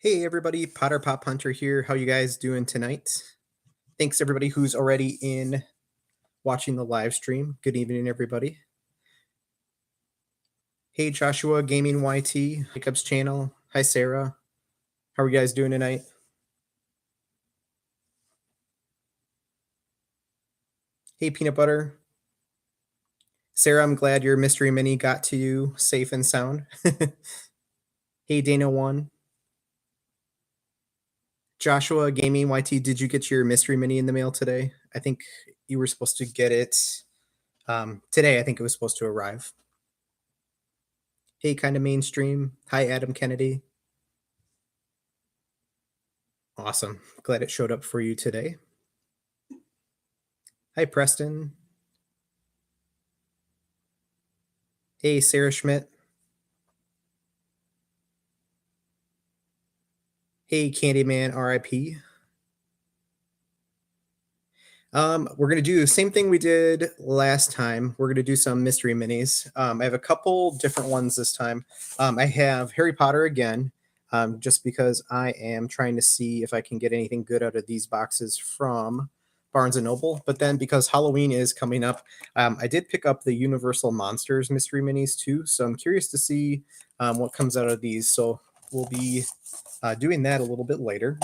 Hey everybody, Potter Pop Hunter here. How you guys doing tonight? Thanks everybody who's already in watching the live stream. Good evening, everybody. Hey Joshua, Gaming YT, Jacob's channel. Hi Sarah. How are you guys doing tonight? Hey Peanut Butter. Sarah, I'm glad your mystery mini got to you safe and sound. Hey Dana One. Joshua, Gaming YT, did you get your mystery mini in the mail today? I think you were supposed to get it today. I think it was supposed to arrive. Hey, kind of mainstream. Hi, Adam Kennedy. Awesome. Glad it showed up for you today. Hi, Preston. Hey, Sarah Schmidt. Hey, Candyman RIP. We're going to do the same thing we did last time. We're going to do some mystery minis. I have a couple different ones this time. I have Harry Potter again, just because I am trying to see if I can get anything good out of these boxes from Barnes & Noble. But then because Halloween is coming up, I did pick up the Universal Monsters mystery minis too. So I'm curious to see what comes out of these. So we'll be doing that a little bit later.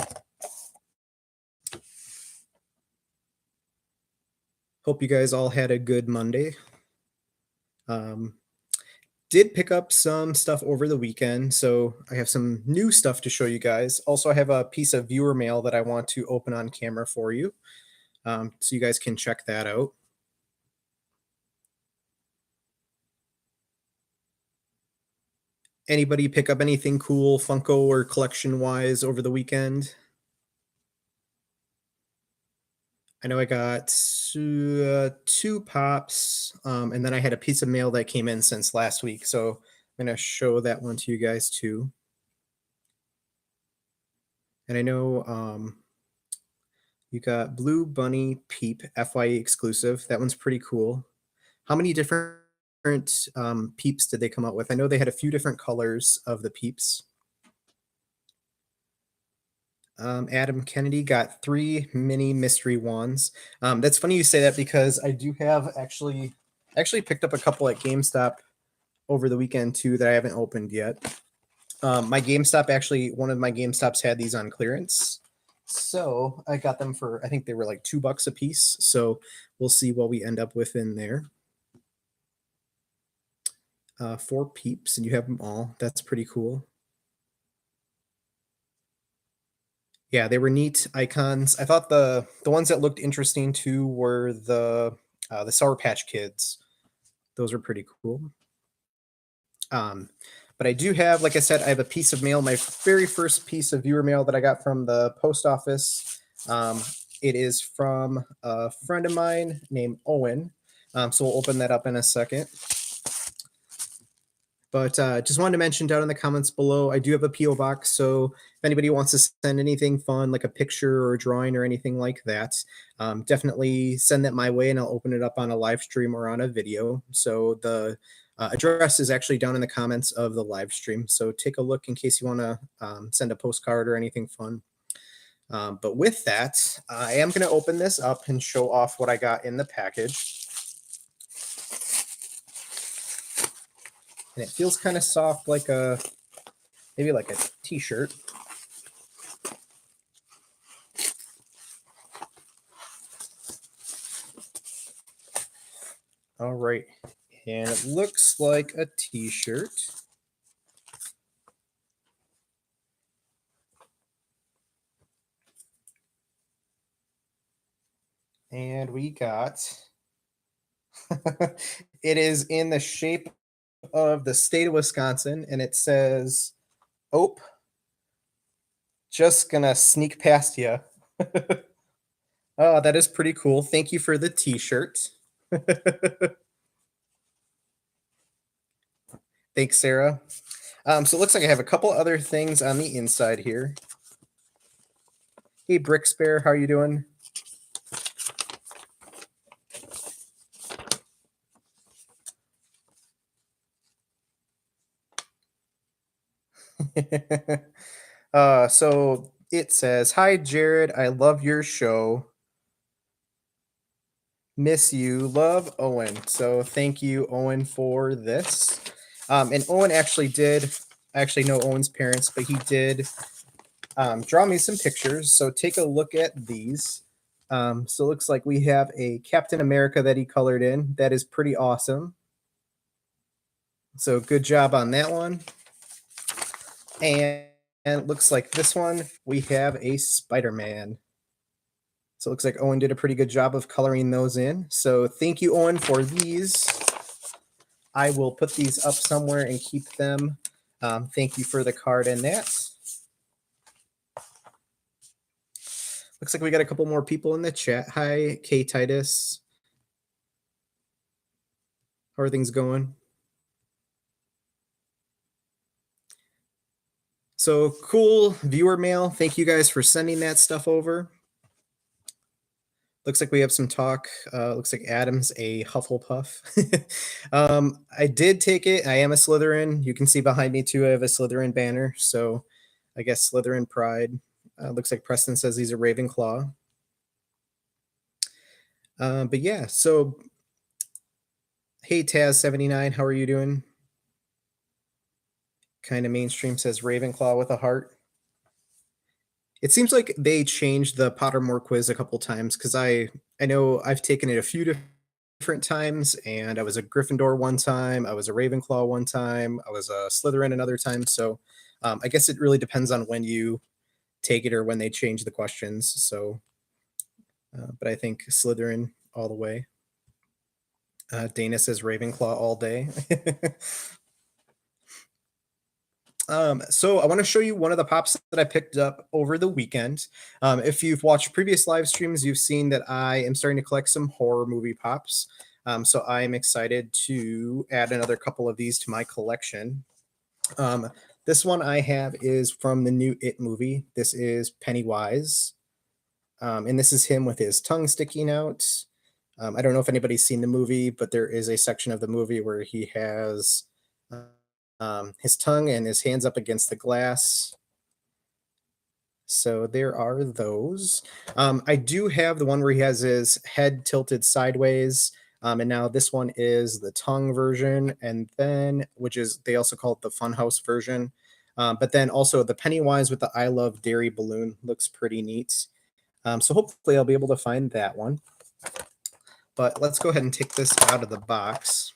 Hope you guys all had a good Monday. Did pick up some stuff over the weekend, so I have some new stuff to show you guys. Also, I have a piece of viewer mail that I want to open on camera for you, so you guys can check that out. Anybody pick up anything cool, Funko or collection-wise over the weekend? I know I got two pops, and then I had a piece of mail that came in since last week, so I'm going to show that one to you guys too. And I know you got Blue Bunny Peep FYE exclusive. That one's pretty cool. How many different peeps did they come out with? I know they had a few different colors of the peeps. Adam Kennedy got 3 mini mystery wands. That's funny you say that because I do have actually picked up a couple at GameStop over the weekend too that I haven't opened yet. My GameStop one of my GameStops had these on clearance. So I got them for, I think they were like $2 a piece. So we'll see what we end up with in there. 4 peeps, and you have them all. That's pretty cool. Yeah, they were neat icons. I thought the ones that looked interesting too were the Sour Patch Kids. Those were pretty cool. But I do have, like I said, I have a piece of mail, my very first piece of viewer mail that I got from the post office. It is from a friend of mine named Owen. So we'll open that up in a second. But just wanted to mention down in the comments below, I do have a P.O. box. So if anybody wants to send anything fun, like a picture or a drawing or anything like that, definitely send that my way and I'll open it up on a live stream or on a video. So the address is actually down in the comments of the live stream. So take a look in case you want to send a postcard or anything fun. But with that, I am going to open this up and show off what I got in the package. And it feels kind of soft, like maybe like a t-shirt. All right, and it looks like a t-shirt. And we got, it is in the shape of the state of Wisconsin, and it says, "Ope, just gonna sneak past you." Oh, that is pretty cool. Thank you for the t-shirt. Thanks, Sarah. So it looks like I have a couple other things on the inside here. Hey, Brick Spare, how are you doing? So it says, "Hi Jared, I love your show. Miss you. Love Owen." So thank you, Owen, for this. And Owen actually did. I actually know Owen's parents, but he did draw me some pictures. So take a look at these. So it looks like we have a Captain America that he colored in. That is pretty awesome. So good job on that one. And it looks like this one, we have a Spider-Man. So it looks like Owen did a pretty good job of coloring those in. So thank you, Owen, for these. I will put these up somewhere and keep them. Thank you for the card and that. Looks like we got a couple more people in the chat. Hi, K Titus. How are things going? So cool viewer mail. Thank you guys for sending that stuff over. Looks like we have some talk. Looks like Adam's a Hufflepuff. I did take it. I am a Slytherin. You can see behind me too. I have a Slytherin banner. So I guess Slytherin pride. Looks like Preston says he's a Ravenclaw. But yeah, so hey Taz79, how are you doing? Kind of mainstream says Ravenclaw with a heart. It seems like they changed the Pottermore quiz a couple times because I know I've taken it a few different times, and I was a Gryffindor one time, I was a Ravenclaw one time, I was a Slytherin another time. So I guess it really depends on when you take it or when they change the questions. So, but I think Slytherin all the way. Dana says Ravenclaw all day. So I want to show you one of the pops that I picked up over the weekend. If you've watched previous live streams, you've seen that I am starting to collect some horror movie pops. So I am excited to add another couple of these to my collection. This one I have is from the new It movie. This is Pennywise. And this is him with his tongue sticking out. I don't know if anybody's seen the movie, but there is a section of the movie where he has his tongue and his hands up against the glass. So there are those. I do have the one where he has his head tilted sideways. And now this one is the tongue version, and then which is they also call it the Funhouse version. But then also the Pennywise with the I Love Dairy balloon looks pretty neat. So hopefully I'll be able to find that one. But let's go ahead and take this out of the box.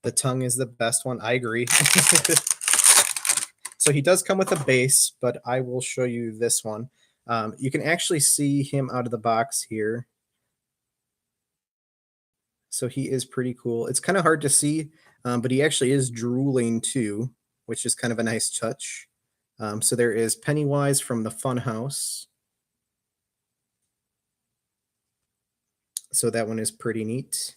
The tongue is the best one. I agree. So he does come with a base, but I will show you this one. You can actually see him out of the box here. So he is pretty cool. It's kind of hard to see, but he actually is drooling too, which is kind of a nice touch. So there is Pennywise from the Funhouse. So that one is pretty neat.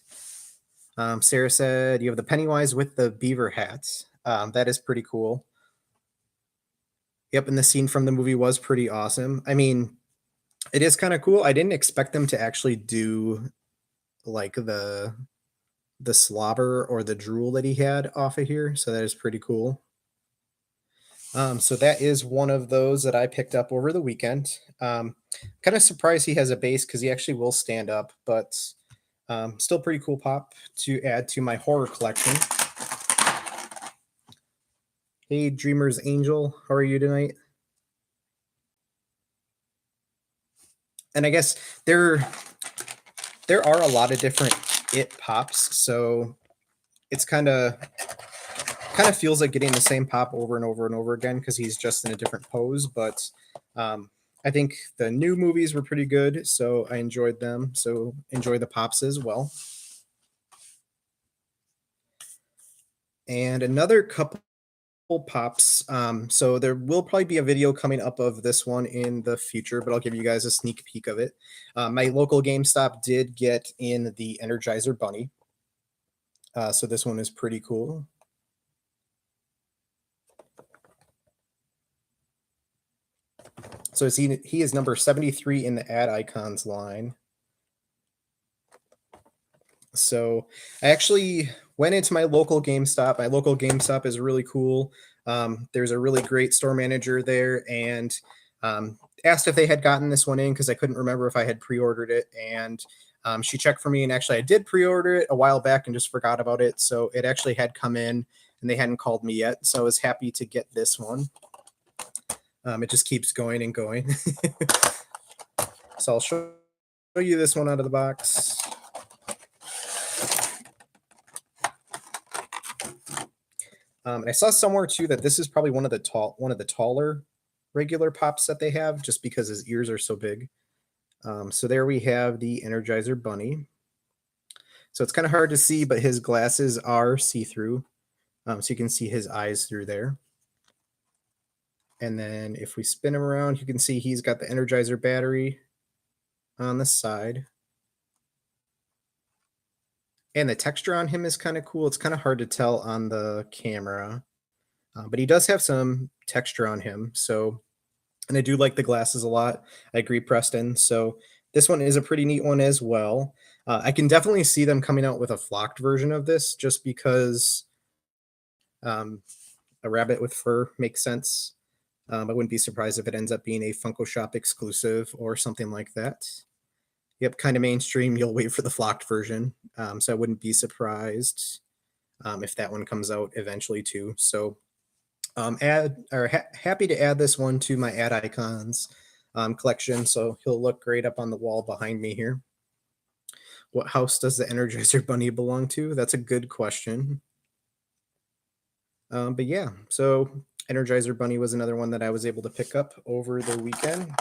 Sarah said you have the Pennywise with the beaver hat. That is pretty cool. Yep, and the scene from the movie was pretty awesome. I mean, it is kind of cool. I didn't expect them to actually do like the slobber or the drool that he had off of here, so that is pretty cool. So that is one of those that I picked up over the weekend. Kind of surprised he has a base because he actually will stand up, but still pretty cool pop to add to my horror collection. Hey, Dreamer's Angel, how are you tonight? And I guess there are a lot of different It pops, so it's kind of feels like getting the same pop over and over and over again because he's just in a different pose. But I think the new movies were pretty good, so I enjoyed them. So enjoy the pops as well. And another couple pops. So there will probably be a video coming up of this one in the future, but I'll give you guys a sneak peek of it. My local GameStop did get in the Energizer Bunny. So this one is pretty cool. So he is number 73 in the ad icons line. So I actually went into my local GameStop. My local GameStop is really cool. There's a really great store manager there, and asked if they had gotten this one in because I couldn't remember if I had pre-ordered it. And she checked for me, and actually I did pre-order it a while back and just forgot about it. So it actually had come in, and they hadn't called me yet. So I was happy to get this one. It just keeps going and going. So I'll show you this one out of the box. And I saw somewhere too that this is probably one of the taller regular pops that they have, just because his ears are so big. So there we have the Energizer Bunny. So it's kind of hard to see, but his glasses are see-through, so you can see his eyes through there. And then if we spin him around, you can see he's got the Energizer battery on the side. And the texture on him is kind of cool. It's kind of hard to tell on the camera, but he does have some texture on him. So, and I do like the glasses a lot. I agree, Preston. So this one is a pretty neat one as well. I can definitely see them coming out with a flocked version of this, just because a rabbit with fur makes sense. I wouldn't be surprised if it ends up being a Funko Shop exclusive or something like that. Yep, kind of mainstream. You'll wait for the flocked version. So I wouldn't be surprised if that one comes out eventually too. So happy to add this one to my ad icons collection. So he'll look great up on the wall behind me here. What house does the Energizer Bunny belong to? That's a good question. But yeah, so Energizer Bunny was another one that I was able to pick up over the weekend.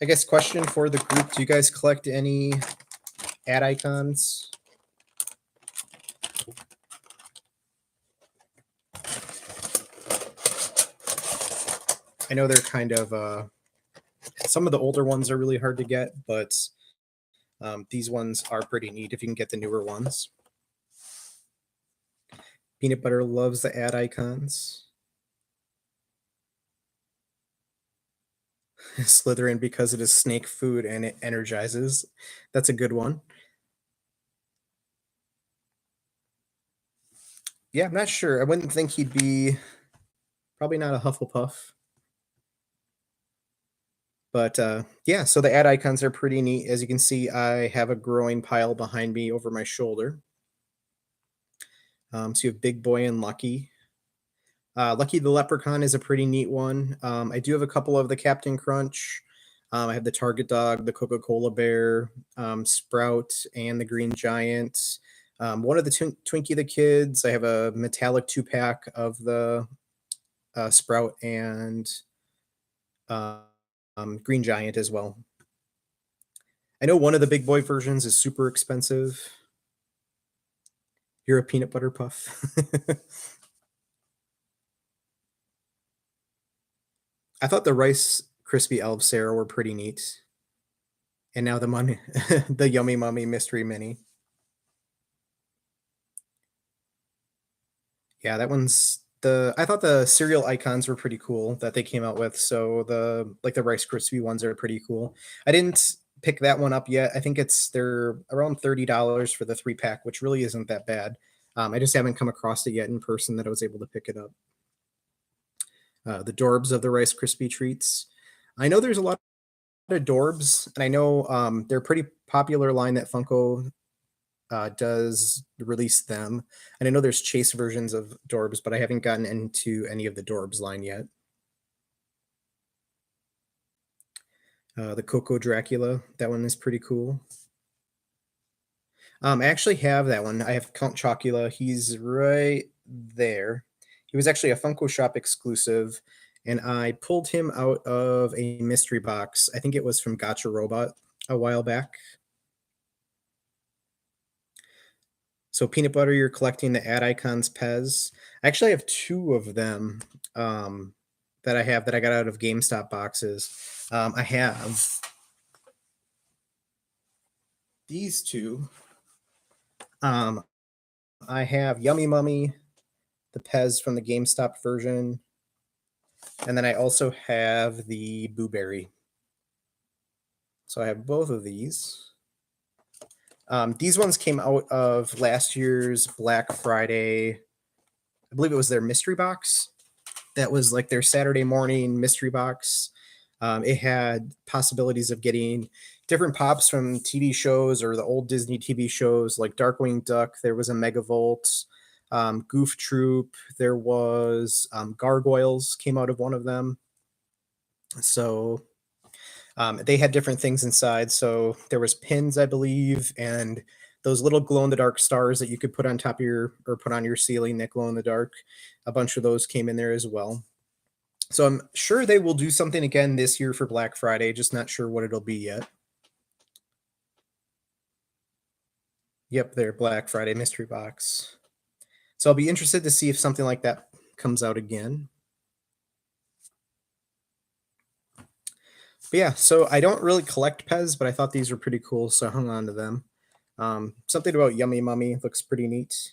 I guess question for the group, do you guys collect any ad icons? I know they're kind of, some of the older ones are really hard to get, but these ones are pretty neat if you can get the newer ones. Peanut Butter loves the ad icons. Slytherin because it is snake food and it energizes. That's a good one. Yeah, I'm not sure. I wouldn't think he'd be probably not a Hufflepuff. But yeah, so the ad icons are pretty neat. As you can see, I have a growing pile behind me over my shoulder. So you have Big Boy and Lucky. Lucky the Leprechaun is a pretty neat one. I do have a couple of the Captain Crunch. I have the Target Dog, the Coca-Cola Bear, Sprout, and the Green Giant. One of the Twinkie the Kids. I have a metallic 2-pack of the Sprout and Green Giant as well. I know one of the Big Boy versions is super expensive. You're a peanut butter puff. I thought the Rice Krispie Elves Sarah were pretty neat. And now the mummy, the Yummy Mummy Mystery Mini. Yeah, that one's I thought the cereal icons were pretty cool that they came out with. So the Rice Krispie ones are pretty cool. I didn't pick that one up yet. I think they're around $30 for the 3-pack, which really isn't that bad. I just haven't come across it yet in person that I was able to pick it up. The Dorbs of the Rice Krispie treats. I know there's a lot of Dorbs, and I know they're a pretty popular line that Funko does release them. And I know there's chase versions of Dorbs, but I haven't gotten into any of the Dorbs line yet. The Coco Dracula, that one is pretty cool. I actually have that one. I have Count Chocula. He's right there. He was actually a Funko Shop exclusive, and I pulled him out of a mystery box. I think it was from Gotcha Robot a while back. So Peanut Butter, you're collecting the ad icons Pez. I actually have 2 of them that I got out of GameStop boxes. I have these 2. I have Yummy Mummy, the Pez from the GameStop version, and then I also have the Boo Berry. So I have both of these. These ones came out of last year's Black Friday. I believe it was their mystery box. That was like their Saturday morning mystery box. It had possibilities of getting different pops from TV shows or the old Disney TV shows like Darkwing Duck. There was a Megavolt, Goof Troop. There was Gargoyles came out of one of them. So they had different things inside. So there was pins, I believe, and those little glow in the dark stars that you could put on top of your or put on your ceiling that glow in the dark. A bunch of those came in there as well. So I'm sure they will do something again this year for Black Friday, just not sure what it'll be yet. Yep, their Black Friday mystery box. So I'll be interested to see if something like that comes out again. But yeah, so I don't really collect Pez, but I thought these were pretty cool, so I hung on to them. Something about Yummy Mummy looks pretty neat.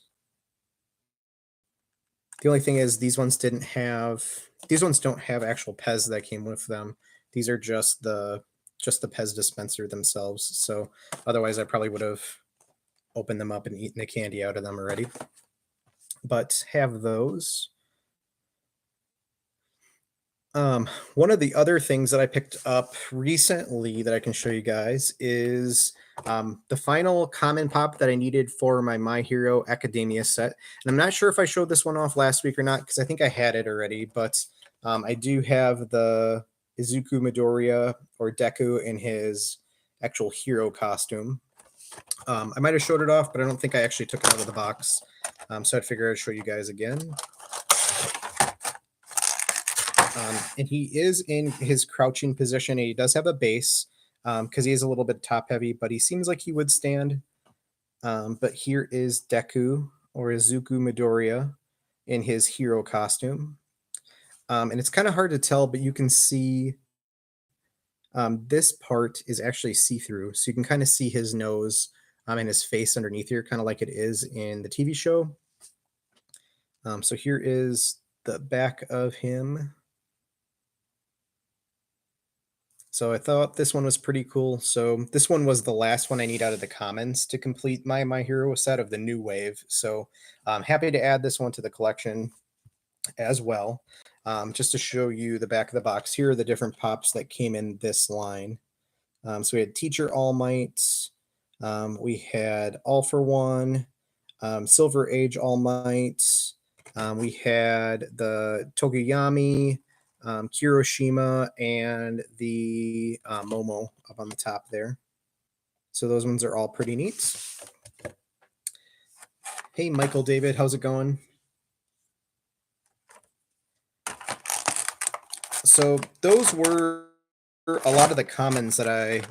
The only thing is these ones don't have actual Pez that came with them. These are just the Pez dispenser themselves. So otherwise I probably would have opened them up and eaten the candy out of them already. But have those. One of the other things that I picked up recently that I can show you guys is the final common pop that I needed for my My Hero Academia set. And I'm not sure if I showed this one off last week or not, because I think I had it already, but I do have the Izuku Midoriya or Deku in his actual hero costume. I might have showed it off, but I don't think I actually took it out of the box. So I'd figure I'd show you guys again. And he is in his crouching position. And he does have a base because he is a little bit top heavy, but he seems like he would stand. But here is Deku or Izuku Midoriya in his hero costume. And it's kind of hard to tell, but you can see this part is actually see-through. So you can kind of see his nose and his face underneath here, kind of like it is in the TV show. So here is the back of him. So I thought this one was pretty cool. So this one was the last one I need out of the commons to complete my Hero set of the new wave. So I'm happy to add this one to the collection as well. Just to show you the back of the box, here are the different pops that came in this line. So we had Teacher All Might, we had All for One, Silver Age All Might, we had the Toguyami, Kiroshima, and the Momo up on the top there. So those ones are all pretty neat. Hey, Michael David, how's it going? So those were a lot of the commons that I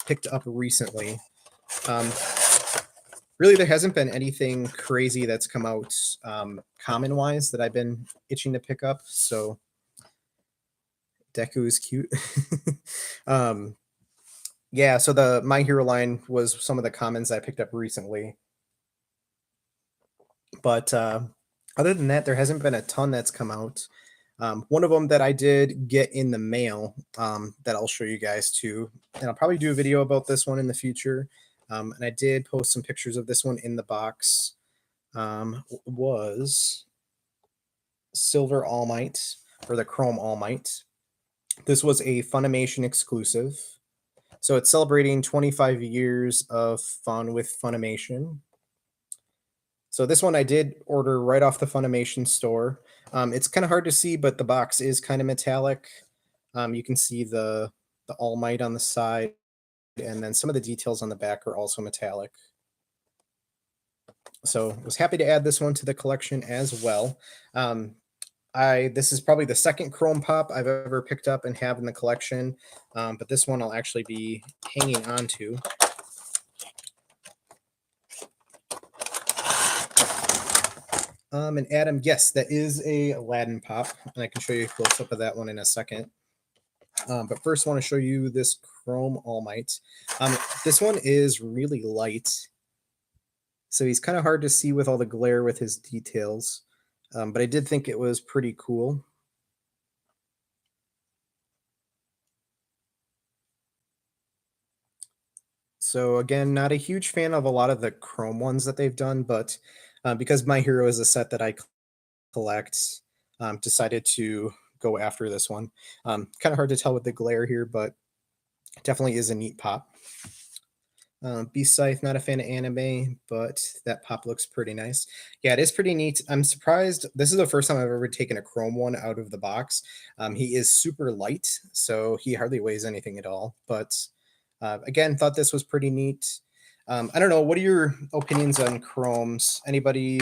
picked up recently. Really, there hasn't been anything crazy that's come out common-wise that I've been itching to pick up. So Deku is cute. Yeah, so the My Hero line was some of the commons I picked up recently. But other than that, there hasn't been a ton that's come out. One of them that I did get in the mail that I'll show you guys too. And I'll probably do a video about this one in the future. And I did post some pictures of this one in the box. Was Silver All Might or the Chrome All Might. This was a Funimation exclusive. So it's celebrating 25 years of fun with Funimation. So this one I did order right off the Funimation store. It's kind of hard to see, but the box is kind of metallic. You can see the All Might on the side, and then some of the details on the back are also metallic. So I was happy to add this one to the collection as well. This is probably the second Chrome Pop I've ever picked up and have in the collection, but this one I'll actually be hanging on to. And Adam, yes, that is a Aladdin Pop, and I can show you a close-up of that one in a second. But first, I want to show you this Chrome All Might. This one is really light, so he's kind of hard to see with all the glare with his details, but I did think it was pretty cool. So again, not a huge fan of a lot of the Chrome ones that they've done, but because My Hero is a set that I collect, decided to go after this one. Kind of hard to tell with the glare here, but definitely is a neat pop. B-Scythe, not a fan of anime, but that pop looks pretty nice. Yeah, it is pretty neat. I'm surprised. This is the first time I've ever taken a Chrome one out of the box. He is super light, so he hardly weighs anything at all. But again, thought this was pretty neat. I don't know. What are your opinions on Chromes? Anybody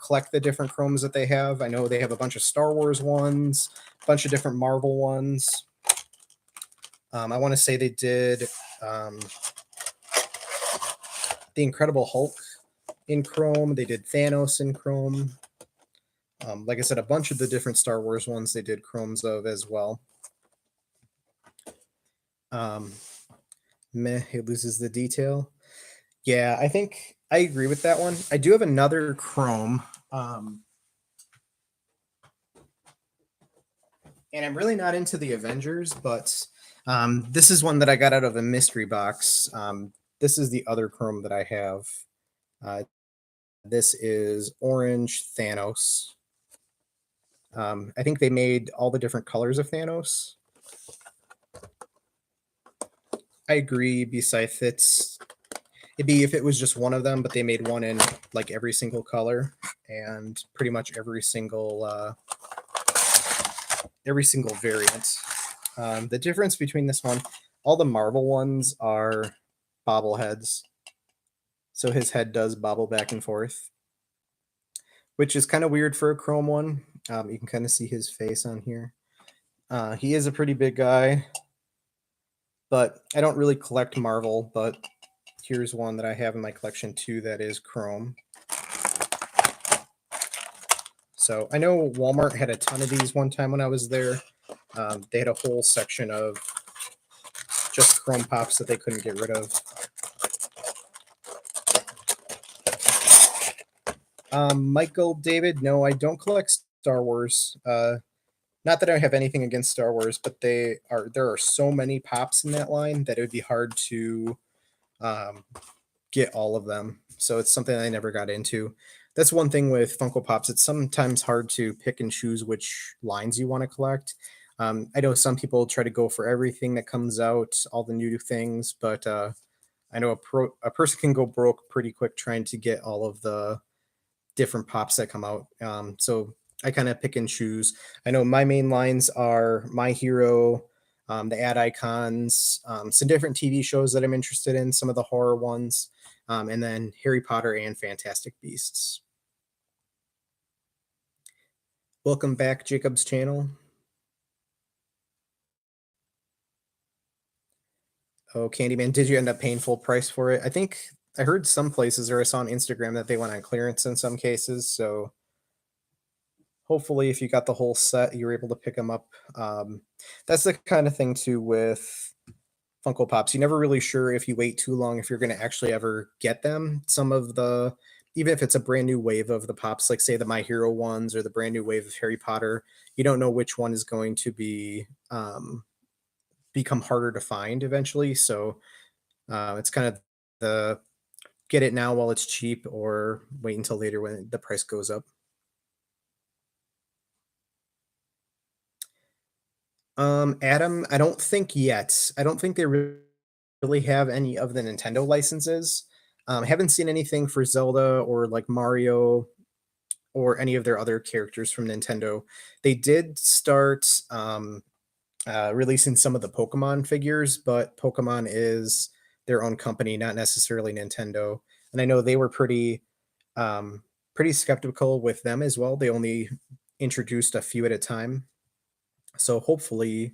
collect the different Chromes that they have? I know they have a bunch of Star Wars ones, a bunch of different Marvel ones. I want to say they did the Incredible Hulk in Chrome. They did Thanos in Chrome. Like I said, a bunch of the different Star Wars ones they did Chromes of as well. Meh, it loses the detail. Yeah, I think I agree with that one. I do have another Chrome. And I'm really not into the Avengers, but this is one that I got out of a mystery box. This is the other Chrome that I have. This is Orange Thanos. I think they made all the different colors of Thanos. I agree. Besides, it'd be if it was just one of them, but they made one in like every single color and pretty much every single variant. The difference between this one, all the Marvel ones are bobbleheads, so his head does bobble back and forth, which is kind of weird for a Chrome one. You can kind of see his face on here. He is a pretty big guy, but I don't really collect Marvel, but here's one that I have in my collection too that is Chrome. So I know Walmart had a ton of these one time when I was there. They had a whole section of just Chrome Pops that they couldn't get rid of. Michael David, no, I don't collect Star Wars. Not that I have anything against Star Wars, but there are so many pops in that line that it would be hard to get all of them. So it's something I never got into. That's one thing with Funko Pops. It's sometimes hard to pick and choose which lines you want to collect. I know some people try to go for everything that comes out, all the new things, but I know a person can go broke pretty quick trying to get all of the different pops that come out. So I kind of pick and choose. I know my main lines are My Hero, the ad icons, some different TV shows that I'm interested in, some of the horror ones, and then Harry Potter and Fantastic Beasts. Welcome back, Jacob's channel. Oh, Candyman, did you end up paying full price for it? I think I heard some places or I saw on Instagram that they went on clearance in some cases. So hopefully if you got the whole set, you were able to pick them up. That's the kind of thing too with Funko Pops. You're never really sure if you wait too long if you're going to actually ever get them. Some of the, even if it's a brand new wave of the Pops, like say the My Hero ones or the brand new wave of Harry Potter, you don't know which one is going to be become harder to find eventually. So it's kind of the get it now while it's cheap or wait until later when the price goes up. Adam, I don't think yet. I don't think they really have any of the Nintendo licenses. I haven't seen anything for Zelda or like Mario or any of their other characters from Nintendo. They did start releasing some of the Pokemon figures, but Pokemon is their own company, not necessarily Nintendo. And I know they were pretty skeptical with them as well. They only introduced a few at a time. So hopefully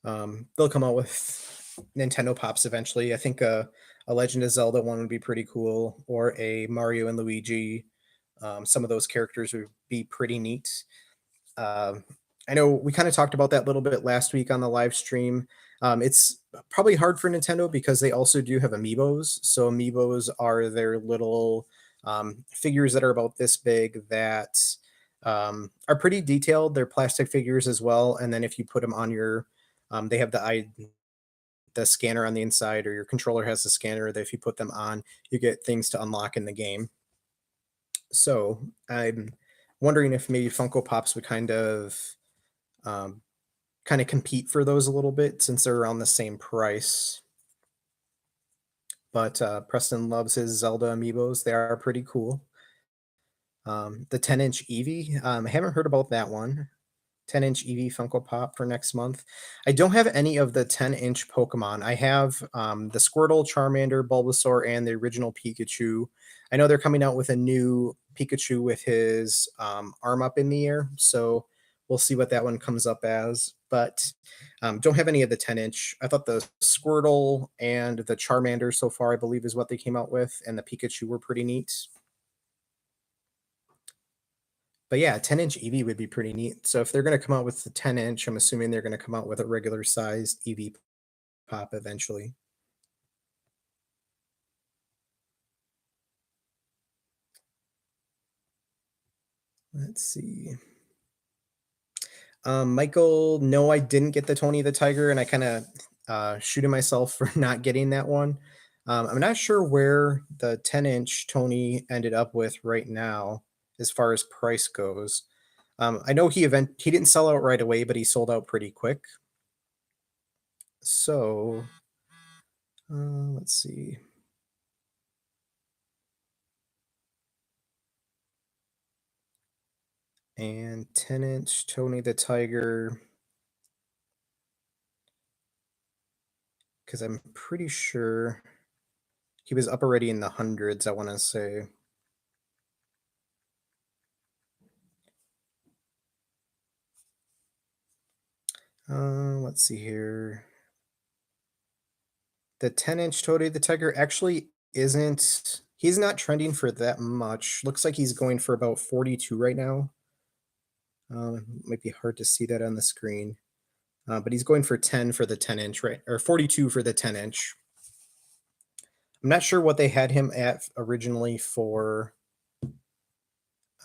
they'll come out with Nintendo Pops eventually. I think a Legend of Zelda one would be pretty cool, or a Mario and Luigi. Some of those characters would be pretty neat. I know we kind of talked about that a little bit last week on the live stream. It's probably hard for Nintendo because they also do have amiibos. So amiibos are their little figures that are about this big that are pretty detailed. They're plastic figures as well. And then if you put them on your, they have the the scanner on the inside, or your controller has the scanner that if you put them on, you get things to unlock in the game. So I'm wondering if maybe Funko Pops would um, kind of compete for those a little bit since they're around the same price. But Preston loves his Zelda amiibos. They are pretty cool. The 10-inch Eevee, I haven't heard about that one. 10-inch Eevee Funko Pop for next month. I don't have any of the 10-inch Pokemon. I have the Squirtle, Charmander, Bulbasaur, and the original Pikachu. I know they're coming out with a new Pikachu with his arm up in the air, so we'll see what that one comes up as. But don't have any of the 10-inch. I thought the Squirtle and the Charmander so far, I believe, is what they came out with, and the Pikachu were pretty neat. But yeah, 10-inch Eevee would be pretty neat. So if they're going to come out with the 10-inch, I'm assuming they're going to come out with a regular sized Eevee pop eventually. Let's see. Michael, no, I didn't get the Tony the Tiger, and I kind of shooting myself for not getting that one. I'm not sure where the 10-inch Tony ended up with right now as far as price goes. I know he didn't sell out right away, but he sold out pretty quick. So let's see. And 10-inch Tony the Tiger, because I'm pretty sure he was up already in the hundreds, I want to say. Let's see here. The 10-inch Tony the Tiger actually he's not trending for that much. Looks like he's going for about 42 right now. Might be hard to see that on the screen. But he's going for 10 for the 10-inch, right? Or 42 for the 10-inch. I'm not sure what they had him at originally for.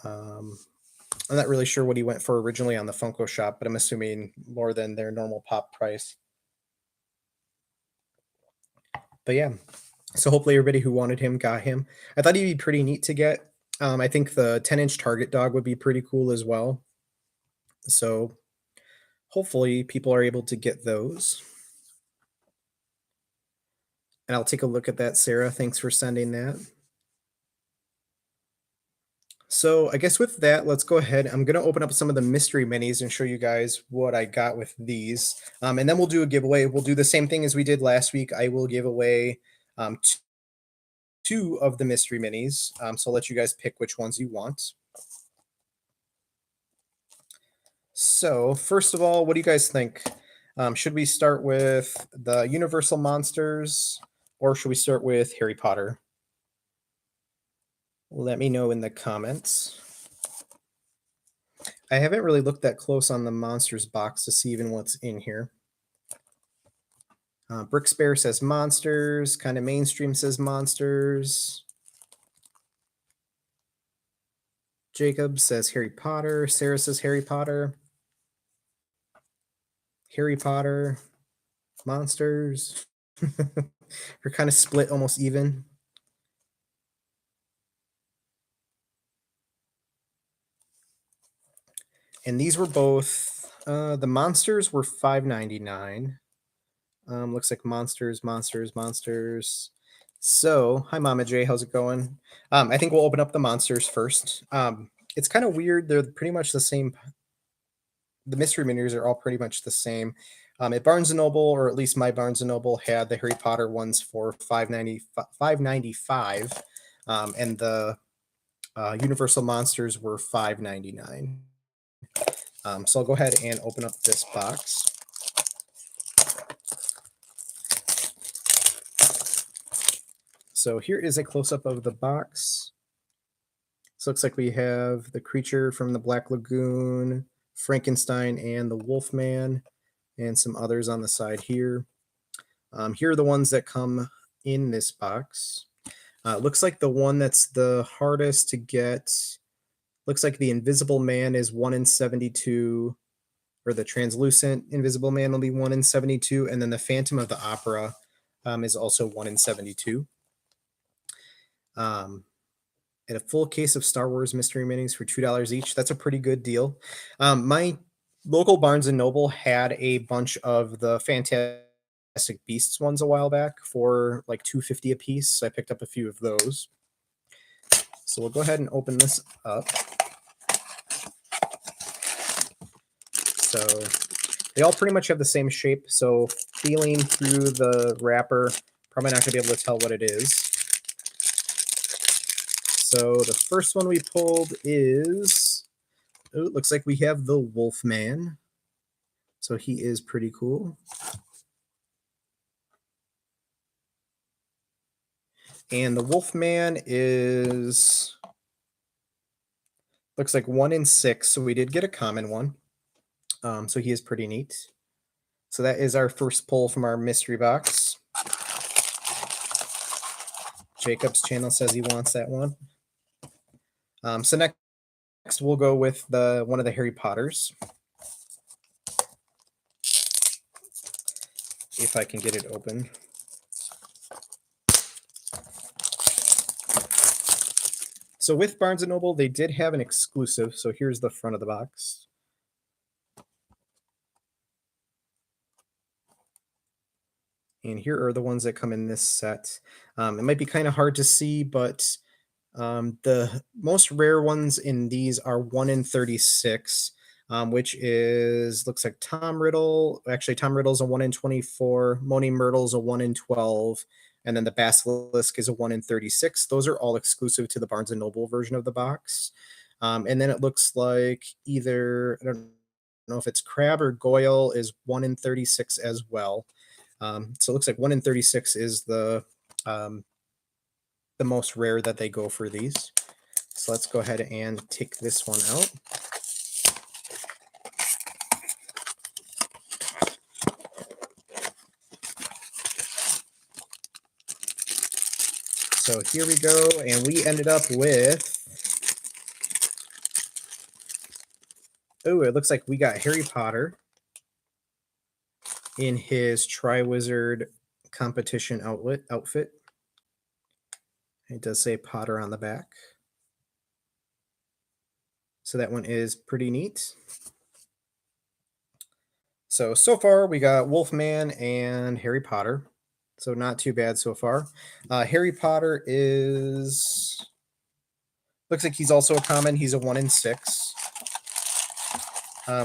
I'm not really sure what he went for originally on the Funko Shop, but I'm assuming more than their normal pop price. But yeah, so hopefully everybody who wanted him got him. I thought he'd be pretty neat to get. I think the 10-inch Target dog would be pretty cool as well. So hopefully people are able to get those. And I'll take a look at that, Sarah. Thanks for sending that. So I guess with that, let's go ahead. I'm going to open up some of the mystery minis and show you guys what I got with these. And then we'll do a giveaway. We'll do the same thing as we did last week. I will give away two of the mystery minis. So I'll let you guys pick which ones you want. So first of all, what do you guys think? Should we start with the Universal Monsters or should we start with Harry Potter? Let me know in the comments. I haven't really looked that close on the Monsters box to see even what's in here. Brickspear says Monsters. Kind of Mainstream says Monsters. Jacob says Harry Potter. Sarah says Harry Potter. Harry Potter. Monsters. We're kind of split almost even. And these were both, the Monsters were $5.99. Looks like Monsters. So, hi Mama J, how's it going? I think we'll open up the Monsters first. It's kind of weird. They're pretty much the same. The mystery minis are all pretty much the same. At Barnes & Noble, or at least my Barnes & Noble, had the Harry Potter ones for $5.95, and the Universal Monsters were $5.99. So I'll go ahead and open up this box. So here is a close-up of the box. So it looks like we have the creature from the Black Lagoon, Frankenstein, and the Wolfman, and some others on the side here. Here are the ones that come in this box. Looks like the one that's the hardest to get, looks like the Invisible Man is 1 in 72. or the translucent Invisible Man will be 1 in 72, and then the Phantom of the Opera is also 1 in 72. And a full case of Star Wars mystery minis for $2 each. That's a pretty good deal. My local Barnes and Noble had a bunch of the Fantastic Beasts ones a while back for like $2.50 a piece. So I picked up a few of those. So we'll go ahead and open this up. So they all pretty much have the same shape. So feeling through the wrapper, probably not going to be able to tell what it is. So the first one we pulled is, oh, it looks like we have the Wolfman. So he is pretty cool. And the Wolfman is, looks like 1 in 6. So we did get a common one. So he is pretty neat. So that is our first pull from our mystery box. Jacob's channel says he wants that one. So next we'll go with one of the Harry Potters. If I can get it open. So with Barnes & Noble, they did have an exclusive. So here's the front of the box. And here are the ones that come in this set. It might be kind of hard to see, but the most rare ones in these are 1 in 36, which is, looks like Tom Riddle. Actually, Tom Riddle's a 1 in 24. Moaning Myrtle's a 1 in 12. And then the Basilisk is a 1 in 36. Those are all exclusive to the Barnes & Noble version of the box. And then it looks like either, I don't know if it's Crab or Goyle is 1 in 36 as well. So it looks like 1 in 36 is the most rare that they go for these. So let's go ahead and take this one out. So here we go, and we ended up with, oh, it looks like we got Harry Potter in his Triwizard competition outfit. It does say Potter on the back. So that one is pretty neat. So far we got Wolfman and Harry Potter. So not too bad so far. Harry Potter is, looks like he's also a common. He's a 1 in 6.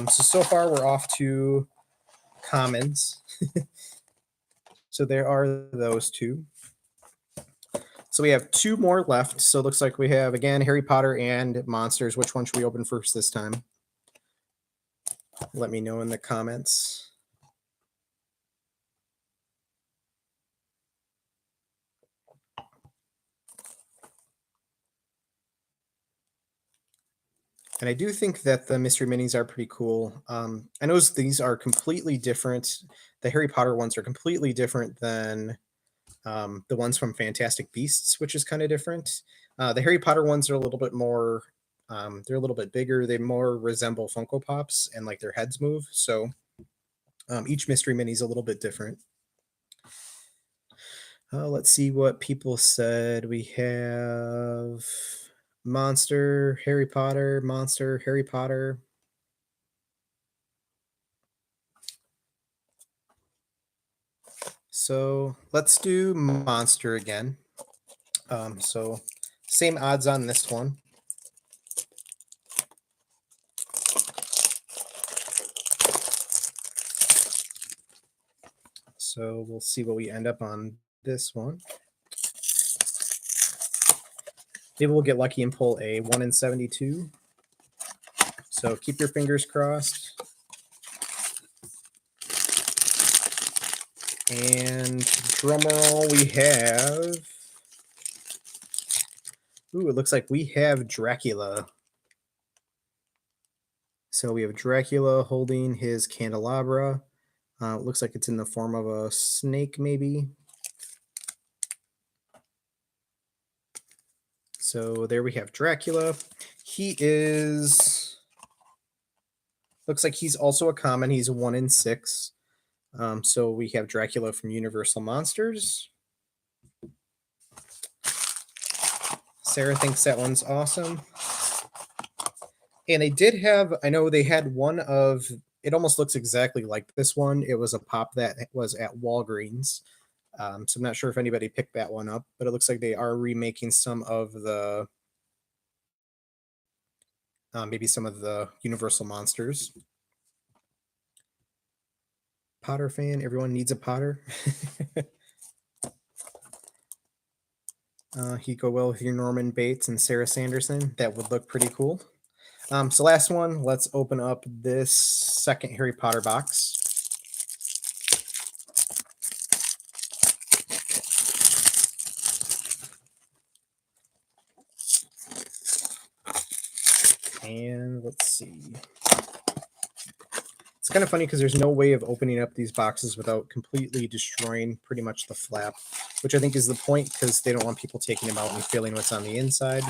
So far we're off to commons. So there are those two. So we have 2 more left. So it looks like we have, again, Harry Potter and Monsters. Which one should we open first this time? Let me know in the comments. And I do think that the mystery minis are pretty cool. I know these are completely different. The Harry Potter ones are completely different than the ones from Fantastic Beasts, which is kind of different. The Harry Potter ones are a little bit more, they're a little bit bigger. They more resemble Funko Pops and like their heads move. So each mystery mini is a little bit different. Let's see what people said. We have Monster, Harry Potter, Monster, Harry Potter. So let's do Monster again. So same odds on this one. So we'll see what we end up on this one. Maybe we'll get lucky and pull a 1 in 72. So keep your fingers crossed. And drumroll, we have, ooh, it looks like we have Dracula. So we have Dracula holding his candelabra. It looks like it's in the form of a snake, maybe. So there we have Dracula. He is, Looks like he's also a common. He's 1 in 6. So we have Dracula from Universal Monsters. Sarah thinks that one's awesome. And they did have, I know they had one of, it almost looks exactly like this one. It was a pop that was at Walgreens. So I'm not sure if anybody picked that one up, but it looks like they are remaking some of the, maybe some of the Universal Monsters. Potter fan, everyone needs a Potter. He'd go well with your Norman Bates and Sarah Sanderson. That would look pretty cool. So last one, let's open up this second Harry Potter box. And let's see. It's kind of funny because there's no way of opening up these boxes without completely destroying pretty much the flap, which I think is the point because they don't want people taking them out and feeling what's on the inside.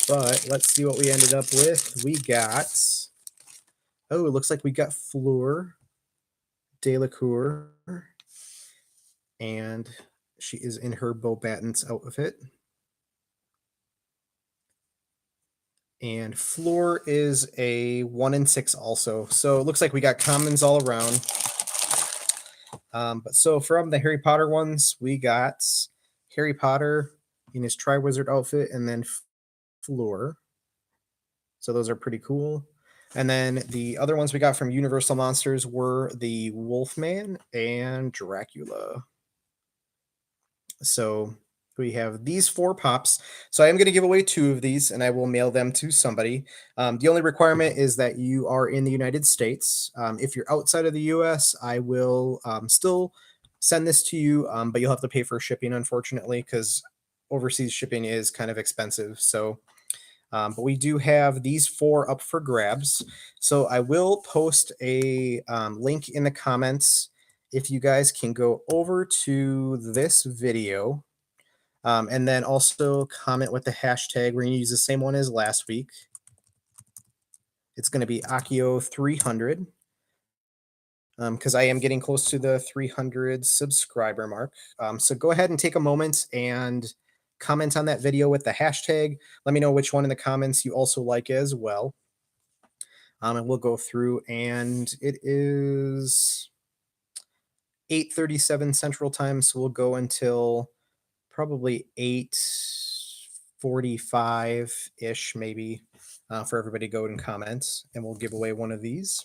But let's see what we ended up with. We got, oh, it looks like we got Fleur Delacour, and she is in her Beauxbatons outfit. And Fleur is a 1 in 6 also. So it looks like we got commons all around. But so from the Harry Potter ones, we got Harry Potter in his Triwizard outfit, and then Fleur. So those are pretty cool. And then the other ones we got from Universal Monsters were the Wolfman and Dracula. So we have these 4 pops. So I am going to give away 2 of these, and I will mail them to somebody. The only requirement is that you are in the United States. If you're outside of the U.S., I will still send this to you, but you'll have to pay for shipping, unfortunately, because overseas shipping is kind of expensive. So, but we do have these 4 up for grabs. So I will post a link in the comments if you guys can go over to this video. And then also comment with the hashtag. We're going to use the same one as last week. It's going to be Akio300 because I am getting close to the 300 subscriber mark. So go ahead and take a moment and comment on that video with the hashtag. Let me know which one in the comments you also like as well. And we'll go through, and it is 8:37 Central Time, so we'll go until probably 8:45-ish maybe for everybody to go and comment, and we'll give away one of these.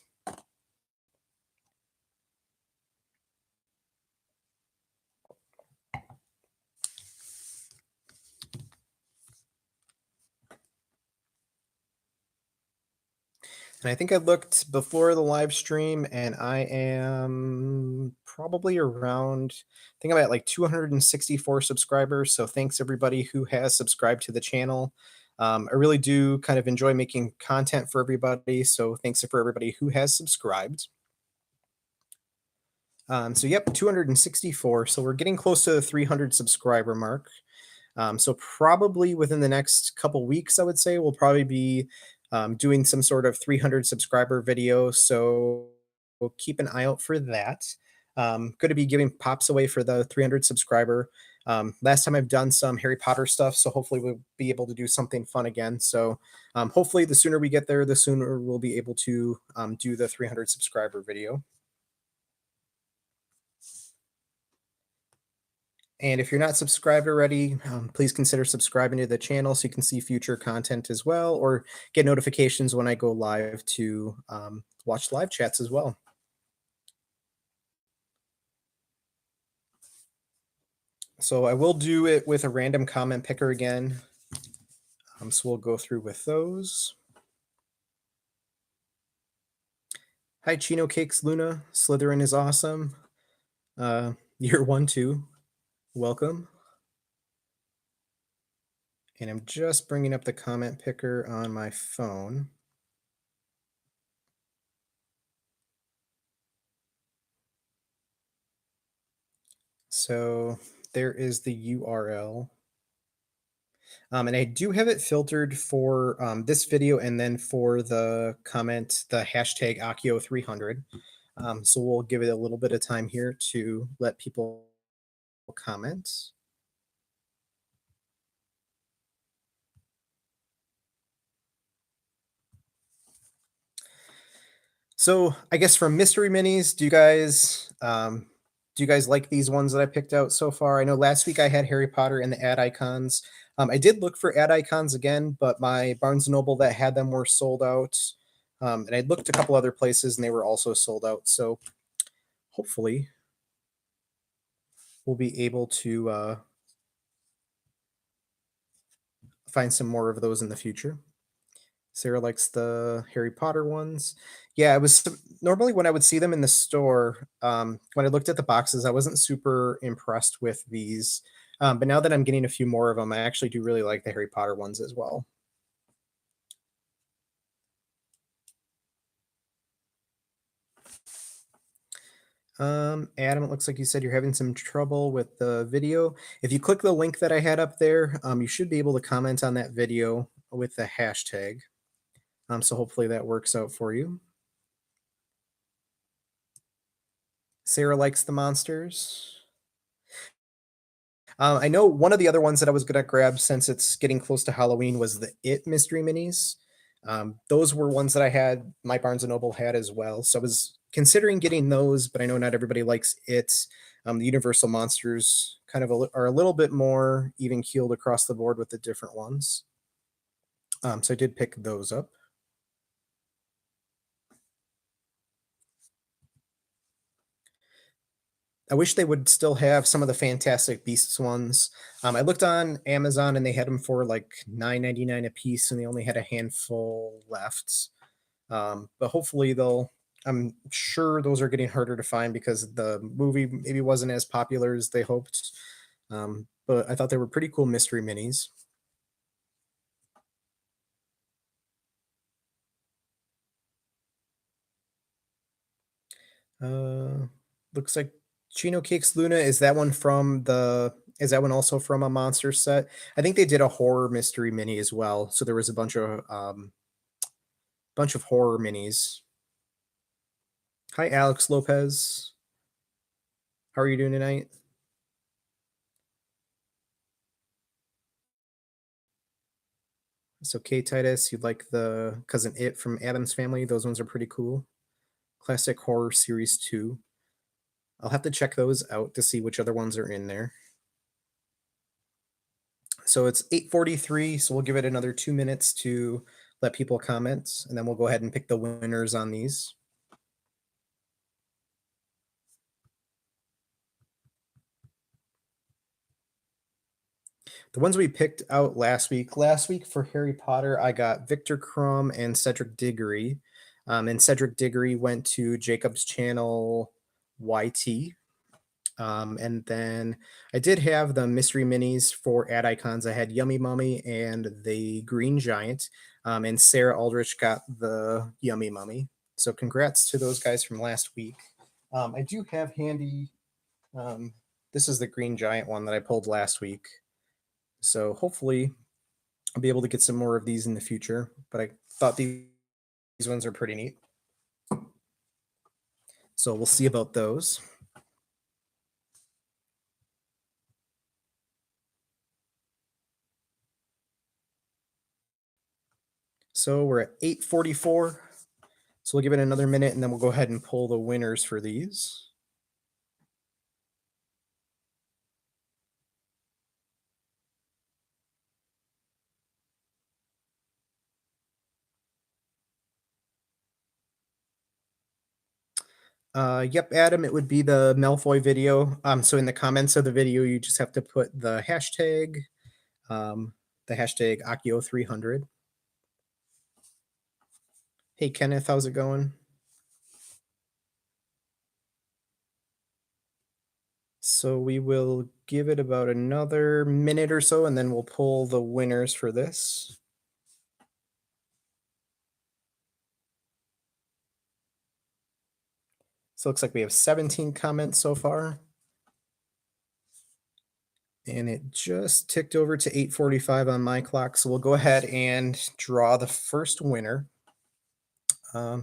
And I think I looked before the live stream, and I am probably around, I think I'm at like 264 subscribers. So thanks everybody who has subscribed to the channel. I really do kind of enjoy making content for everybody. So thanks for everybody who has subscribed. So yep, 264. So we're getting close to the 300 subscriber mark. So probably within the next couple weeks, I would say we'll probably be doing some sort of 300 subscriber video. So we'll keep an eye out for that. Going to be giving pops away for the 300 subscriber. Last time I've done some Harry Potter stuff, so hopefully we'll be able to do something fun again. So hopefully the sooner we get there, the sooner we'll be able to do the 300 subscriber video. And if you're not subscribed already, please consider subscribing to the channel so you can see future content as well, or get notifications when I go live to watch live chats as well. So I will do it with a random comment picker again. So we'll go through with those. Hi, Chino Cakes Luna. Slytherin is awesome. Year 1, 2. Welcome. And I'm just bringing up the comment picker on my phone. So there is the URL. And I do have it filtered for this video and then for the comment, the hashtag Akio300. So we'll give it a little bit of time here to let people comment. So I guess from mystery minis, do you guys like these ones that I picked out so far? I know last week I had Harry Potter and the ad icons. I did look for ad icons again, but my Barnes and Noble that had them were sold out. And I looked a couple other places and they were also sold out. So hopefully we'll be able to find some more of those in the future. Sarah likes the Harry Potter ones. Yeah, it was normally when I would see them in the store, when I looked at the boxes, I wasn't super impressed with these. But now that I'm getting a few more of them, I actually do really like the Harry Potter ones as well. Adam, it looks like you said you're having some trouble with the video. If you click the link that I had up there, you should be able to comment on that video with the hashtag. So hopefully that works out for you. Sarah likes the monsters. I know one of the other ones that I was gonna grab since it's getting close to Halloween was the It mystery minis. Those were ones that I had my Barnes and Noble had as well. So I was considering getting those, but I know not everybody likes it. The Universal monsters kind of are a little bit more even keeled across the board with the different ones. So I did pick those up. I wish they would still have some of the Fantastic Beasts ones. I looked on Amazon and they had them for like $9.99 a piece, and they only had a handful left. But hopefully they'll. I'm sure those are getting harder to find because the movie maybe wasn't as popular as they hoped. But I thought they were pretty cool mystery minis. Uh, Looks like Chino Cakes Luna, is that one from the is that one also from a monster set? I think they did a horror mystery mini as well. So there was a bunch of horror minis. Hi Alex Lopez. How are you doing tonight? So K Titus, you'd like the cousin It from Adam's Family. Those ones are pretty cool. Classic Horror Series 2. I'll have to check those out to see which other ones are in there. So it's 8:43, so we'll give it another 2 minutes to let people comment, and then we'll go ahead and pick the winners on these. The ones we picked out last week. Last week for Harry Potter, I got Victor Crumb and Cedric Diggory. And Cedric Diggory went to Jacob's channel YT. And then I did have the mystery minis for ad icons. I had Yummy Mummy and the Green Giant. And Sarah Aldrich got the Yummy Mummy. So congrats to those guys from last week. I do have handy. This is the Green Giant one that I pulled last week. So hopefully I'll be able to get some more of these in the future. But I thought these ones are pretty neat. So we'll see about those. So we're at 8:44. So we'll give it another minute and then we'll go ahead and pull the winners for these. Yep, Adam, it would be the Malfoy video. So in the comments of the video, you just have to put um, the hashtag Akio300. Hey, Kenneth, how's it going? So we will give it about another minute or so, and then we'll pull the winners for this. So it looks like we have 17 comments so far. And it just ticked over to 8:45 on my clock. So we'll go ahead and draw the first winner.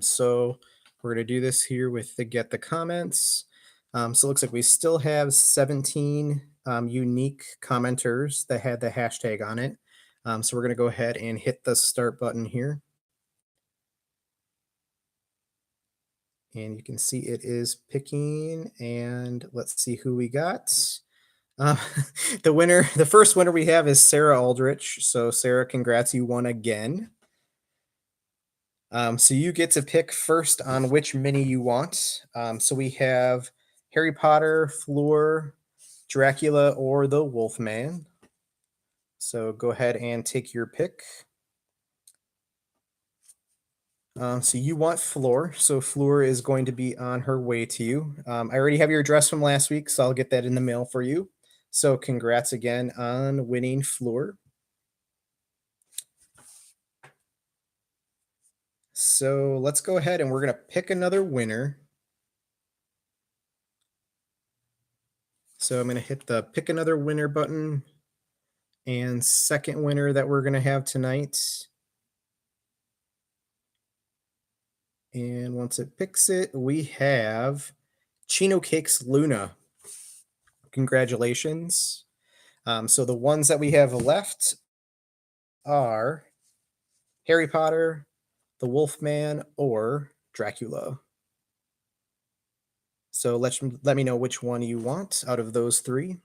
So we're going to do this here with the get the comments. So it looks like we still have 17 unique commenters that had the hashtag on it. So we're going to go ahead and hit the start button here. And you can see it is picking. And let's see who we got. Um, the first winner we have is Sarah Aldrich. So Sarah, congrats, you won again. So you get to pick first on which mini you want. So we have Harry Potter, Fleur, Dracula, or the Wolfman. So go ahead and take your pick. So you want Fleur. So Fleur is going to be on her way to you. I already have your address from last week, so I'll get that in the mail for you. So congrats again on winning Fleur. So let's go ahead and we're going to pick another winner. So I'm going to hit the pick another winner button. And second winner that we're going to have tonight. And once it picks it, we have Chino Cakes Luna. Congratulations. So the ones that we have left are Harry Potter, the Wolfman, or Dracula. So let me know which one you want out of those three.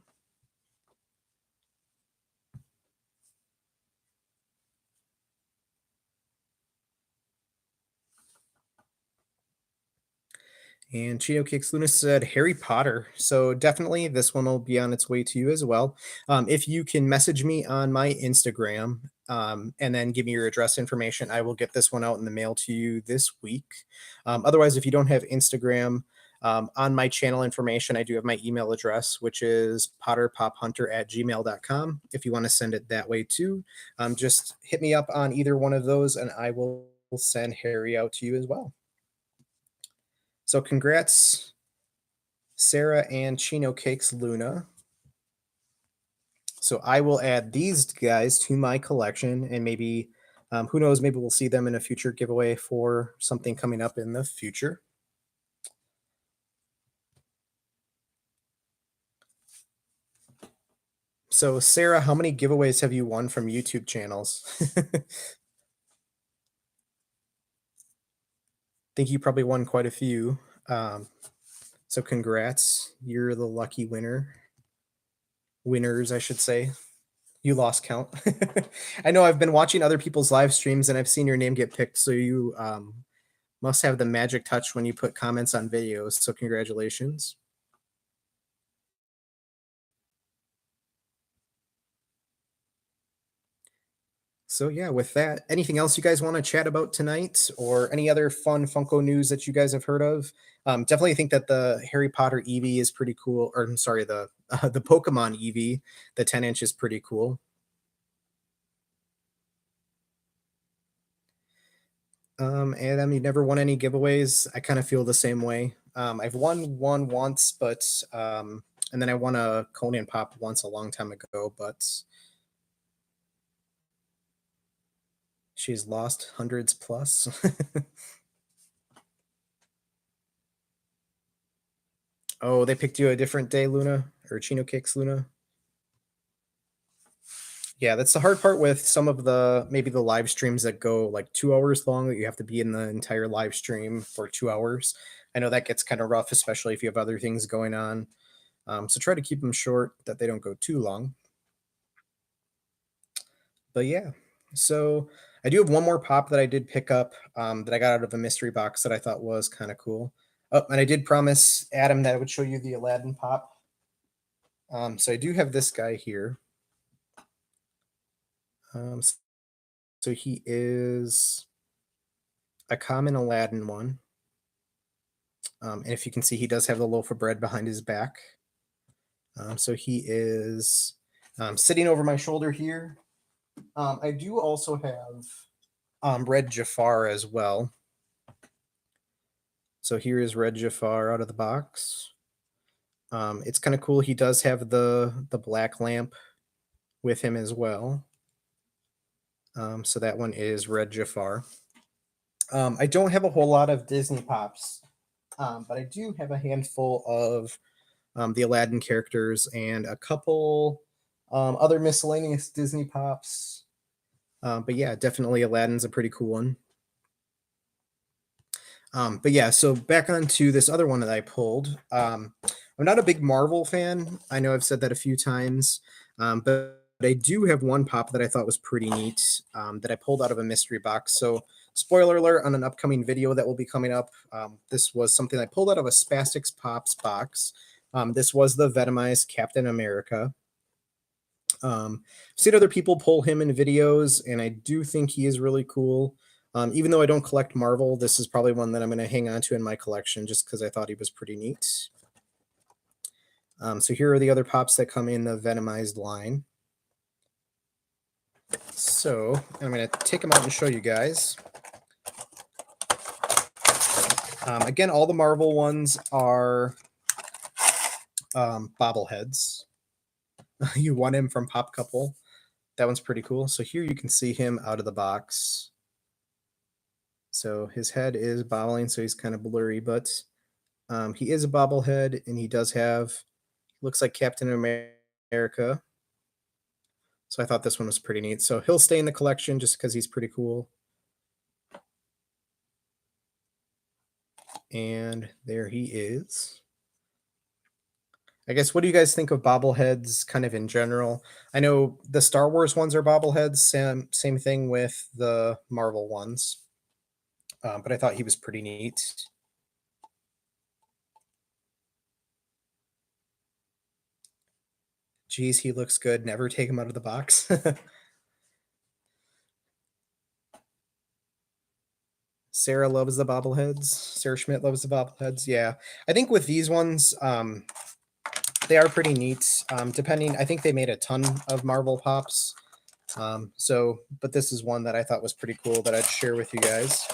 And Chino Cakes Luna said Harry Potter. So definitely this one will be on its way to you as well. If you can message me on my Instagram and then give me your address information, I will get this one out in the mail to you this week. Otherwise, if you don't have Instagram, on my channel information, I do have my email address, which is potterpophunter@gmail.com. If you want to send it that way too, just hit me up on either one of those and I will send Harry out to you as well. So congrats, Sarah and Chino Cakes Luna. So I will add these guys to my collection and maybe, who knows, maybe we'll see them in a future giveaway for something coming up in the future. So Sarah, how many giveaways have you won from YouTube channels? Think you probably won quite a few. So congrats, you're the lucky winner. Winners, I should say. You lost count. I know I've been watching other people's live streams and I've seen your name get picked. So you must have the magic touch when you put comments on videos. So congratulations. So yeah, with that, anything else you guys want to chat about tonight or any other fun Funko news that you guys have heard of? Definitely think that the Harry Potter Eevee is pretty cool. Or I'm sorry, the Pokemon Eevee, the 10-inch is pretty cool. And you never won any giveaways. I kind of feel the same way. I've won one once, but and then I won a Conan Pop once a long time ago, but she's lost hundreds plus. Oh, they picked you a different day, Luna, or Chino Cakes Luna. Yeah, that's the hard part with some of the maybe the live streams that go like 2 hours long that you have to be in the entire live stream for 2 hours. I know that gets kind of rough, especially if you have other things going on. So try to keep them short that they don't go too long. But yeah, so I do have one more pop that I did pick up that I got out of a mystery box that I thought was kind of cool. Oh, and I did promise Adam that I would show you the Aladdin pop. So I do have this guy here. So he is a common Aladdin one. And if you can see, he does have the loaf of bread behind his back. So he is sitting over my shoulder here. I do also have Red Jafar as well. So here is Red Jafar out of the box. It's kind of cool. He does have the black lamp with him as well. So that one is Red Jafar. I don't have a whole lot of Disney Pops, but I do have a handful of the Aladdin characters and a couple other miscellaneous Disney Pops. But yeah, definitely Aladdin's a pretty cool one. But yeah, so back onto this other one that I pulled. I'm not a big Marvel fan. I know I've said that a few times, but I do have one pop that I thought was pretty neat that I pulled out of a mystery box. So, spoiler alert on an upcoming video that will be coming up. This was something I pulled out of a Spastics Pops box. This was the Venomized Captain America. I've seen other people pull him in videos, and I do think he is really cool. Even though I don't collect Marvel, this is probably one that I'm going to hang on to in my collection just because I thought he was pretty neat. So here are the other pops that come in the Venomized line. So I'm going to take them out and show you guys. Again, all the Marvel ones are bobbleheads. You won him from Pop Couple. That one's pretty cool. So here you can see him out of the box. So his head is bobbling, so he's kind of blurry, but he is a bobblehead, and he does have, looks like Captain America. So I thought this one was pretty neat. So he'll stay in the collection just because he's pretty cool. And there he is. I guess, what do you guys think of bobbleheads kind of in general? I know the Star Wars ones are bobbleheads, same thing with the Marvel ones. But I thought he was pretty neat. Geez, he looks good. Never take him out of the box. Sarah loves the bobbleheads. Sarah Schmidt loves the bobbleheads. Yeah. I think with these ones, they are pretty neat. Depending, I think they made a ton of Marvel Pops. But this is one that I thought was pretty cool that I'd share with you guys.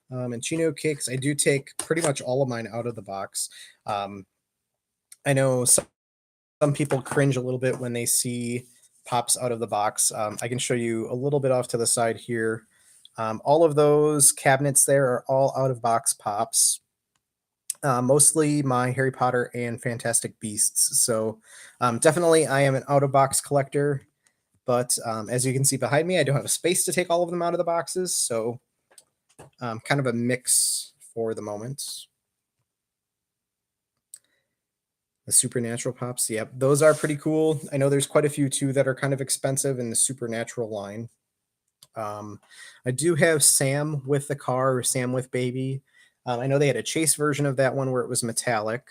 And Chino Cakes, I do take pretty much all of mine out of the box. I know some people cringe a little bit when they see pops out of the box. I can show you a little bit off to the side here. All of those cabinets there are all out of box pops. Mostly my Harry Potter and Fantastic Beasts. So definitely I am an out of box collector. But as you can see behind me, I don't have a space to take all of them out of the boxes. So kind of a mix for the moment. The Supernatural Pops, yep, those are pretty cool. I know there's quite a few too that are kind of expensive in the Supernatural line. I do have Sam with the car, or Sam with baby. I know they had a chase version of that one where it was metallic.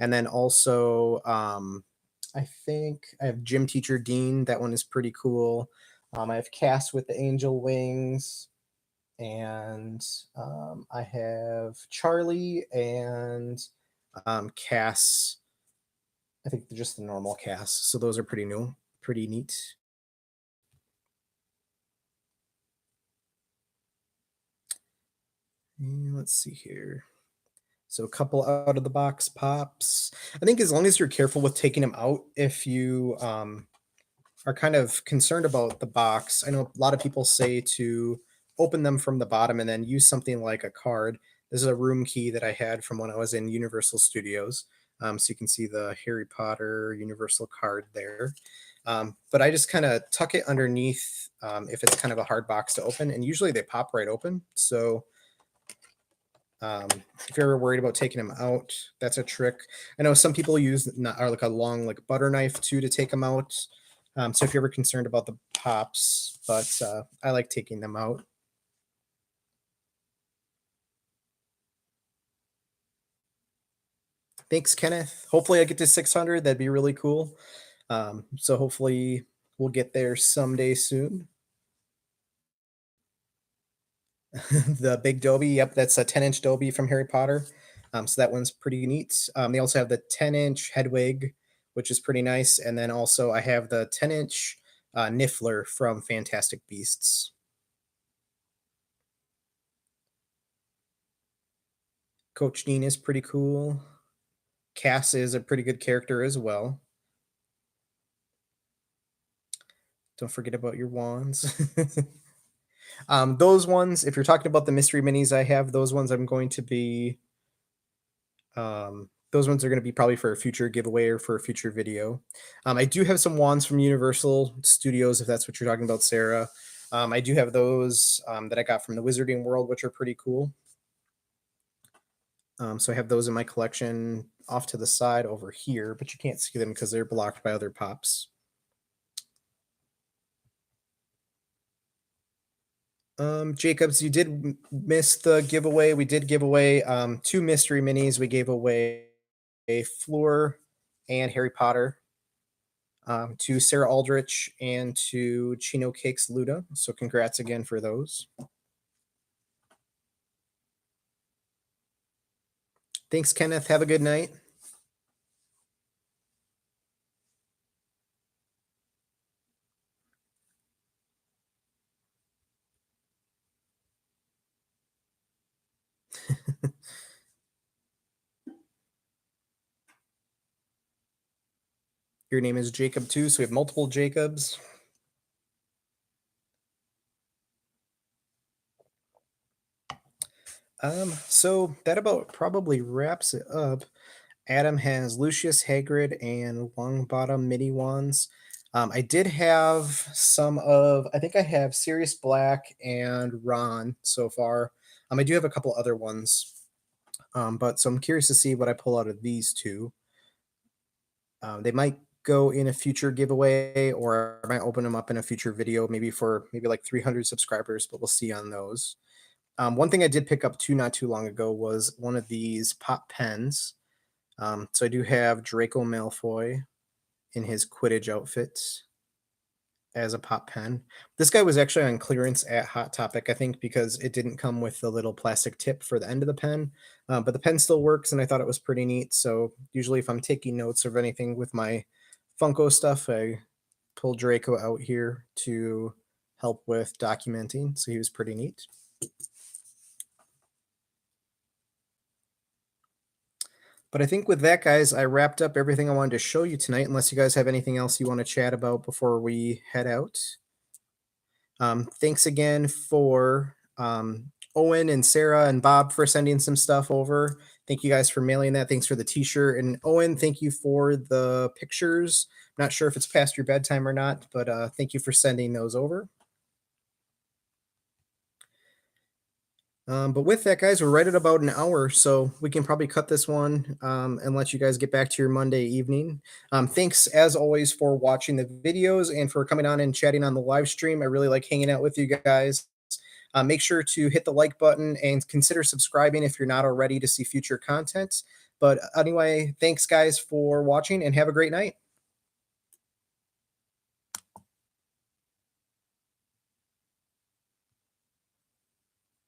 And then also, I think I have Gym Teacher Dean. That one is pretty cool. I have Cass with the angel wings. And I have Charlie and Cass. I think just the normal Cass. So those are pretty new, pretty neat. And let's see here. So a couple out of the box pops. I think as long as you're careful with taking them out, if you are kind of concerned about the box, I know a lot of people say to open them from the bottom and then use something like a card. This is a room key that I had from when I was in Universal Studios. So you can see the Harry Potter Universal card there. But I just kind of tuck it underneath if it's kind of a hard box to open, and usually they pop right open. So if you're ever worried about taking them out, that's a trick. I know some people use like a long like butter knife too to take them out. So if you're ever concerned about the pops, but I like taking them out. Thanks, Kenneth. Hopefully I get to 600. That'd be really cool. So hopefully we'll get there someday soon. The big Dobie, yep, that's a 10-inch Dobie from Harry Potter. So that one's pretty neat. They also have the 10-inch Hedwig, which is pretty nice. And then also I have the 10-inch Niffler from Fantastic Beasts. Coach Dean is pretty cool. Cass is a pretty good character as well. Don't forget about your wands. Those ones, if you're talking about the mystery minis I have, those ones I'm going to be those ones are going to be probably for a future giveaway or for a future video. I do have some wands from Universal Studios, if that's what you're talking about, Sarah. I do have those that I got from the Wizarding World, which are pretty cool. So I have those in my collection off to the side over here, but you can't see them because they're blocked by other pops. Jacobs, you did miss the giveaway. We did give away 2 mystery minis. We gave away a Fleur and Harry Potter to Sarah Aldrich and to Chino Cakes Luda. So congrats again for those. Thanks, Kenneth. Have a good night. Your name is Jacob too, so we have multiple Jacobs. So that about probably wraps it up. Adam has Lucius Hagrid and Longbottom mini wands. I did have some of, I think I have Sirius Black and Ron so far. I do have a couple other ones, but so I'm curious to see what I pull out of these two. They might go in a future giveaway, or I might open them up in a future video, maybe for maybe like 300 subscribers, but we'll see on those. One thing I did pick up not too long ago was one of these pop pens. So I do have Draco Malfoy in his Quidditch outfit as a pop pen. This guy was actually on clearance at Hot Topic, I think, because it didn't come with the little plastic tip for the end of the pen. But the pen still works, and I thought it was pretty neat. So usually if I'm taking notes of anything with my Funko stuff, I pull Draco out here to help with documenting. So he was pretty neat. But I think with that, guys, I wrapped up everything I wanted to show you tonight, unless you guys have anything else you want to chat about before we head out. Thanks again for Owen and Sarah and Bob for sending some stuff over. Thank you guys for mailing that. Thanks for the t-shirt. And Owen, thank you for the pictures. Not sure if it's past your bedtime or not, but thank you for sending those over. But with that, guys, we're right at about an hour, so we can probably cut this one and let you guys get back to your Monday evening. Thanks, as always, for watching the videos and for coming on and chatting on the live stream. I really like hanging out with you guys. Make sure to hit the like button and consider subscribing if you're not already to see future content. But anyway, thanks, guys, for watching, and have a great night.